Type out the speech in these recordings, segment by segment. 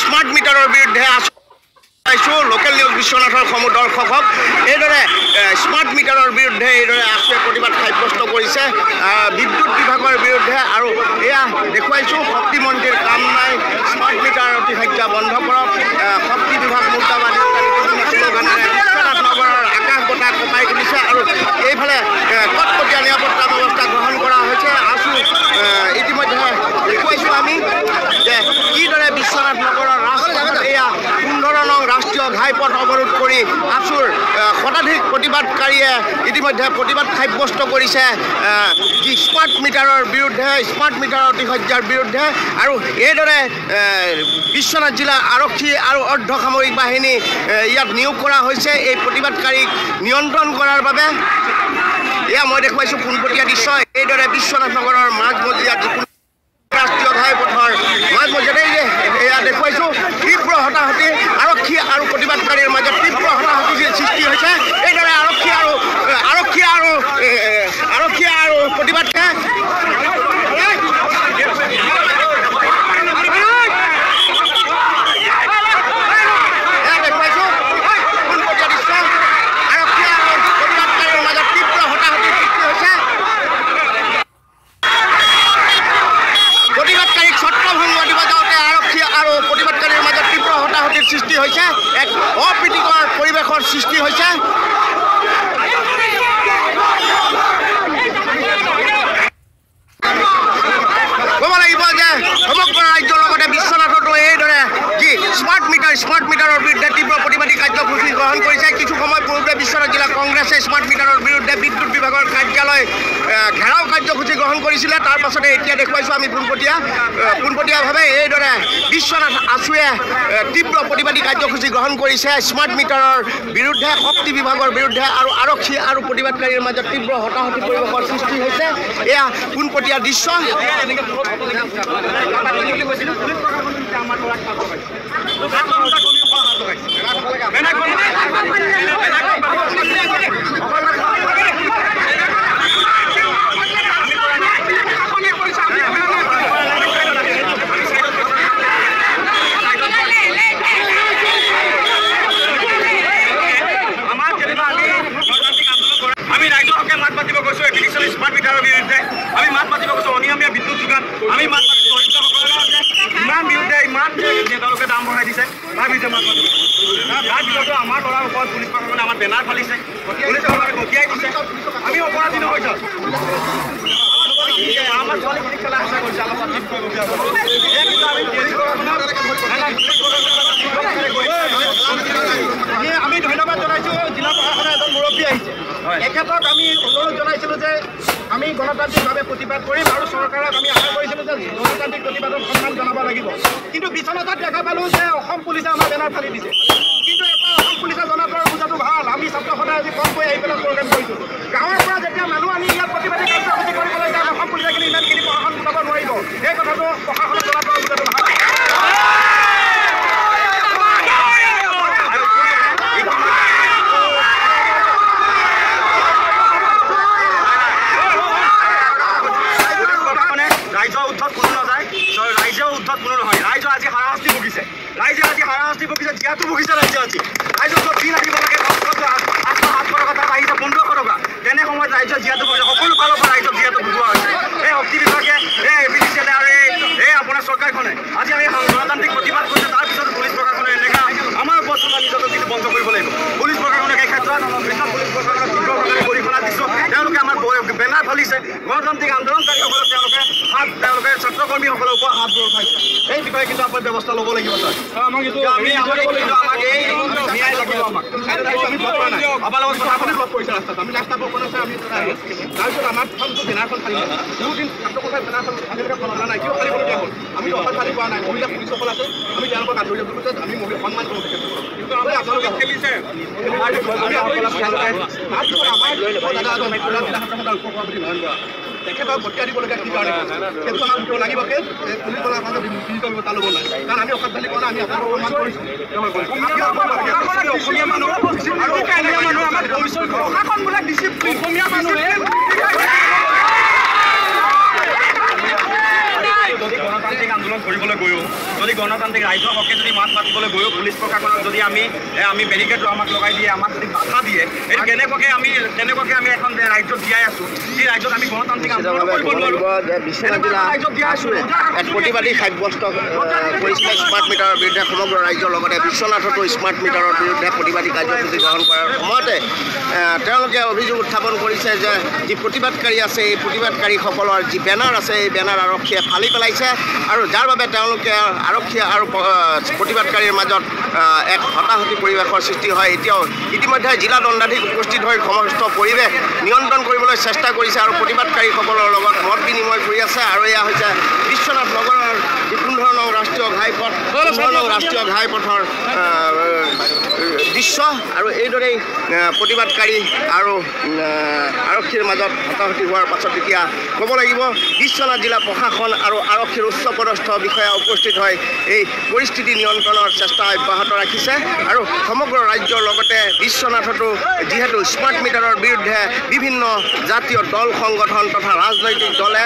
Smart মিটাৰৰ বিৰুদ্ধে local news বিশ্বনাথৰ সমূহ দৰ্শকক এইদৰে স্মাৰ্ট মিটাৰৰ বিৰুদ্ধে এইদৰে আছুৱে প্ৰতিবাদ সাব্যস্ত কৰিছে বিদ্যুৎ বিভাগৰ বিৰুদ্ধে আৰু এয়া দেখুৱাইছোঁ শক্তিমন্ত্ৰীৰ কাম নাই স্মাৰ্ট মিটাৰ অতিশয্যা বন্ধ কৰক শক্তি বিভাগ মুৰ্দাবাদ শ্লোগানেৰে বিশ্বনাথ নগৰৰ আকাশ বতাহ কঁপাই তুলিছে আৰু এইফালে কটকটীয়া নিৰাপত্তা ব্যৱস্থা গ্ৰহণ কৰা হৈছে আছু ইতিমধ্যে দেখুৱাইছোঁ আমি যে কিদৰে বিশ্বনাথ নগৰৰ ৰাস্তাত এয়া 15 নং ৰাষ্ট্ৰীয় ঘাইপথ অৱৰোধ কৰি আছুৰ শতাধিক প্ৰতিবাদকাৰীয়ে ইতিমধ্যে প্ৰতিবাদ সাব্যস্ত কৰিছে যি স্মাৰ্ট মিটাৰৰ বিৰুদ্ধে স্মাৰ্ট মিটাৰৰ অতিশয্যাৰ বিৰুদ্ধে আৰু এইদৰে বিশ্বনাথ জিলা আৰক্ষী আৰু অৰ্ধসামৰিক বাহিনী ইয়াত নিয়োগ কৰা হৈছে এই প্ৰতিবাদকাৰীক নিয়ন্ত্ৰণ কৰাৰ বাবে এয়া মই দেখুৱাইছোঁ পোনপটীয়া দৃশ্য এইদৰে বিশ্বনাথ নগৰৰ মাজমজিয়াত ৰাষ্ট্ৰীয় ঘাইপথৰ মাজমজিয়াতে এয়া দেখুৱাইছোঁ তীব্ৰ হতাহতি আৰক্ষী আৰু প্ৰতিবাদকাৰীৰ মাজত তীব্ৰ হতাহতিৰ সৃষ্টি হৈছে এইদৰে আৰক্ষী আৰু প্ৰতিবাদকে সৃষ্টি হৈছে এক অপ্ৰীতিকৰ পৰিৱেশৰ সৃষ্টি হৈছে ক'ব লাগিব যে সমগ্ৰ ৰাজ্যৰ লগতে বিশ্বনাথতো এইদৰে যি স্মাৰ্ট মিটাৰৰ বিৰুদ্ধে তীব্ৰ প্ৰতিবাদী কাৰ্যসূচী গ্ৰহণ কৰিছে কিছু সময় পূৰ্বে বিশ্বনাথ জিলা কংগ্ৰেছে স্মাৰ্ট মিটাৰৰ বিৰুদ্ধে বিদ্যুৎ বিভাগৰ কাৰ্যালয় ঘেৰাও কাৰ্যসূচী গ্ৰহণ কৰিছিলে তাৰ পাছতে এতিয়া দেখুৱাইছোঁ আমি পোনপটীয়াভাৱে এইদৰে বিশ্বনাথ আছুৱে তীব্ৰ প্ৰতিবাদী কাৰ্যসূচী গ্ৰহণ কৰিছে স্মাৰ্ট মিটাৰৰ বিৰুদ্ধে শক্তি বিভাগৰ বিৰুদ্ধে আৰু আৰক্ষী আৰু প্ৰতিবাদকাৰীৰ মাজত তীব্ৰ হতাহতি পৰিৱেশৰ সৃষ্টি হৈছে এয়া পোনপটীয়া দৃশ্য আমি ৰাইজৰ হকে মাত মাতিব গৈছোঁ এপ্লিকেশ্যন স্মাৰ্ট মিটাৰৰ বিৰুদ্ধে আমি মাত মাতিব গৈছোঁ অনিয়মীয়া বিদ্যুৎ যোগান আমি মাত মাতিব ইমান বিৰুদ্ধে ইমান তেওঁলোকে দাম বঢ়াই দিছে তাৰ বিৰুদ্ধে মাত মাতিব তাৰ ভিতৰতো আমাৰ ল'ৰাৰ ওপৰত পুলিচ প্ৰশাসনে আমাৰ বেনাৰ ফালিছে পুলিচে আমাক গতিয়াই দিছে আমি অপৰাধী নহৈছোঁ আমাৰ ছোৱালীখিনিক খেলা আশা কৰিছে আমাৰ আমি ধন্যবাদ জনাইছোঁ জিলা প্ৰশাসনে এজন মুৰব্বী আহিছে এখেতক আমি অনুৰোধ জনাইছিলোঁ যে আমি গণতান্ত্ৰিকভাৱে প্ৰতিবাদ কৰিম আৰু চৰকাৰক আমি আশা কৰিছিলোঁ যে গণতান্ত্ৰিক প্ৰতিবাদক সন্মান জনাব লাগিব কিন্তু বিচনাত দেখা পালোঁ যে অসম পুলিচে আমাৰ বেনাৰ ফালি দিছে কিন্তু এটা অসম পুলিচে জনাটো বুজাটো ভাল আমি ছাত্ৰ সদায় আজি কমকৈ আহি পেলাই প্ৰগ্ৰেম কৰিছোঁ গাঁৱৰ পৰা যেতিয়া মানুহ আনি ইয়াত প্ৰতিবাদী কাৰ্যসূচী কৰিবলৈ যায় অসম পুলিচে কিন্তু ইমানখিনি প্ৰশাসন বুজাব নোৱাৰিব এই কথাটো প্ৰশাসনে জনাটো বুজাটো ভাল ৰাইজৰ উদ্ধত কোনো নাযায় ৰাইজৰ উদ্ধত কোনো নহয় ৰাইজৰ আজি হাৰাশাস্তি ভুগিছে জীয়াটো ভুগিছে ৰাইজে আজি ৰাইজৰ য'ত দিন আহিব লাগে 800 কথা বাঢ়িছে 1500 টকা তেনে সময়ত ৰাইজৰ জীয়াটো ভুগিছে সকলো ফালৰ পৰা ৰাইজক জীয়াটো ভুগোৱা হৈছে এই শক্তি বিভাগে এই এপিডিচিএলে আৰু এই আপোনাৰ চৰকাৰখনে আজি আমি গণতান্ত্ৰিক প্ৰতিবাদ কৰিছে তাৰপিছত পুলিচ প্ৰশাসনে এনেকা আমাৰ ওপৰত চলা নিজকে কিন্তু বন্ধ কৰিব লাগিব পুলিচ প্ৰশাসনক এই ক্ষেত্ৰত পুলিচ প্ৰশাসনক তীব্ৰভাৱে গৰিহণা দিছোঁ তেওঁলোকে আমাৰ বেনাৰ ফালিছে গণতান্ত্ৰিক আন্দোলনকাৰীসকলক তেওঁলোকে ছাত্ৰকৰ্মীসকলৰ ওপৰত হাত উঠাইছে এই বিষয়ে কিন্তু আপোনাৰ ব্যৱস্থা ল'ব লাগিব ছাৰ আমাক এই ন্যায় লাগিব আমাক আমাৰ লগত কথা আপুনি লগ কৰিছে ৰাস্তাত আমি ৰাস্তা পকৰা আছে আমি তাৰপিছত আমাৰ বেনাৰখন ফালি বহুদিন ছাত্ৰকৰ্মীৰ বেনাৰখন ফালিবলৈ খননা নাই কিয় ফালিবলগীয়া হ'ল আমি অফাৰ ফালি পোৱা নাই মহিলা পুলিচসকল আছে আমি তেওঁলোকক আদৰি ল'ব আমি সন্মান কৰোঁ কিন্তু আমি আপোনালোকে খেলিছে তেখেতক গঠিয়াই দিবলগীয়া কি কাৰণে সেইটো আমাক কিয় লাগিব পুলিচ বলা আমাক ডিজিটেল বটা ল'ব নাই কাৰণ আমি অসৎ ঢালি কৰা আমি আপোনালোকক সন্মান কৰিছোঁ অসমীয়া মানুহ আমাৰ ভৱিষ্যত প্ৰশাসনবিলাক ডিচিপ্লিন অসমীয়া মানুহে গণতান্ত্ৰিক আন্দোলন কৰিবলৈ গৈও যদি গণতান্ত্ৰিক ৰাইজৰ হকে যদি মাত মাতিবলৈ গৈও পুলিচ প্ৰশাসনক যদি আমি বেৰিকেড আমাক লগাই দিয়ে আমাক যদি বাধা দিয়ে এইটো কেনেকুৱাকৈ আমি এখন ৰাজ্যত জীয়াই আছোঁ যি ৰাজ্যত আমি গণতান্ত্ৰিক আন্দোলন কৰিব নোৱাৰোঁ এক প্ৰতিবাদী সাব্যস্ত কৰিছিলে স্মাৰ্ট মিটাৰৰ বিৰুদ্ধে সমগ্ৰ ৰাজ্যৰ লগতে বিশ্বনাথতো স্মাৰ্ট মিটাৰৰ বিৰুদ্ধে প্ৰতিবাদী কাৰ্যসূচী গ্ৰহণ কৰাৰ সময়তে তেওঁলোকে অভিযোগ উত্থাপন কৰিছে যে যি প্ৰতিবাদকাৰী আছে এই প্ৰতিবাদকাৰীসকলৰ যি বেনাৰ আছে এই বেনাৰ আৰক্ষীয়ে ফালি পেলাইছে আৰু যাৰ বাবে তেওঁলোকে আৰক্ষী আৰু প্ৰতিবাদকাৰীৰ মাজত এক হতাহতি পৰিৱেশৰ সৃষ্টি হয়। এতিয়াও ইতিমধ্যে জিলা দণ্ডাধীশ উপস্থিত হৈ সমস্ত পৰিৱেশ নিয়ন্ত্ৰণ কৰিবলৈ চেষ্টা কৰিছে আৰু প্ৰতিবাদকাৰীসকলৰ লগত মত বিনিময় কৰি আছে। আৰু এয়া হৈছে বিশ্বনাথ নগৰৰ যি 15 নং ৰাষ্ট্ৰীয় ঘাইপথৰ দৃশ্য আৰু এইদৰেই প্ৰতিবাদকাৰী আৰু আৰক্ষীৰ মাজত হতাহতি হোৱাৰ পাছত এতিয়া ক'ব লাগিব বিশ্বনাথ জিলা প্ৰশাসন আৰু আৰক্ষীৰ উচ্চপদস্থ বিষয়া উপস্থিত হৈ এই পৰিস্থিতি নিয়ন্ত্ৰণৰ চেষ্টা অব্যাহত ৰাখিছে। আৰু সমগ্ৰ ৰাজ্যৰ লগতে বিশ্বনাথতো যিহেতু স্মাৰ্ট মিটাৰৰ বিৰুদ্ধে বিভিন্ন জাতীয় দল সংগঠন তথা ৰাজনৈতিক দলে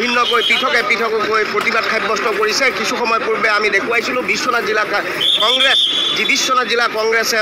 ভিন্নকৈ পৃথকৈ প্ৰতিবাদ সাব্যস্ত কৰিছে। কিছু সময় পূৰ্বে আমি দেখুৱাইছিলোঁ বিশ্বনাথ জিলা কংগ্ৰেছে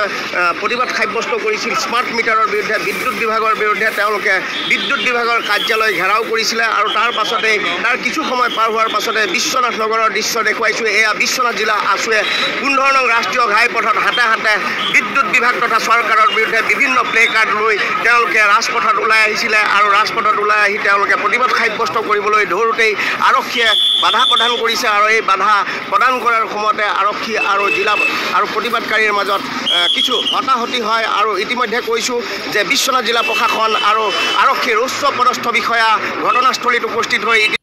প্ৰতিবাদ সাব্যস্ত কৰিছিল স্মাৰ্ট মিটাৰৰ বিৰুদ্ধে বিদ্যুৎ বিভাগৰ বিৰুদ্ধে। তেওঁলোকে বিদ্যুৎ বিভাগৰ কাৰ্যালয় ঘেৰাও কৰিছিলে আৰু তাৰ কিছু সময় পাৰ হোৱাৰ পাছতে বিশ্বনাথ নগৰৰ দৃশ্য দেখুৱাইছোঁ। এয়া বিশ্বনাথ জিলা আছুৱে 15 নং ৰাষ্ট্ৰীয় ঘাইপথত হাতে বিদ্যুৎ বিভাগ তথা চৰকাৰৰ বিৰুদ্ধে বিভিন্ন প্লে কাৰ্ড লৈ তেওঁলোকে ৰাজপথত ওলাই আহিছিলে আৰু ৰাজপথত ওলাই আহি তেওঁলোকে প্ৰতিবাদ সাব্যস্ত কৰিবলৈ ধৰোঁতেই আৰক্ষীয়ে বাধা প্ৰদান কৰিছে আৰু এই বাধা প্ৰদান কৰাৰ সময়তে আৰক্ষী আৰু জিলা আৰু প্ৰতিবাদকাৰীৰ মাজত কিছু হতাহতি হয়। আৰু ইতিমধ্যে কৈছোঁ যে বিশ্বনাথ জিলা প্ৰশাসন আৰু আৰক্ষীৰ উচ্চ পদস্থ বিষয়া ঘটনাস্থলীত উপস্থিত হৈ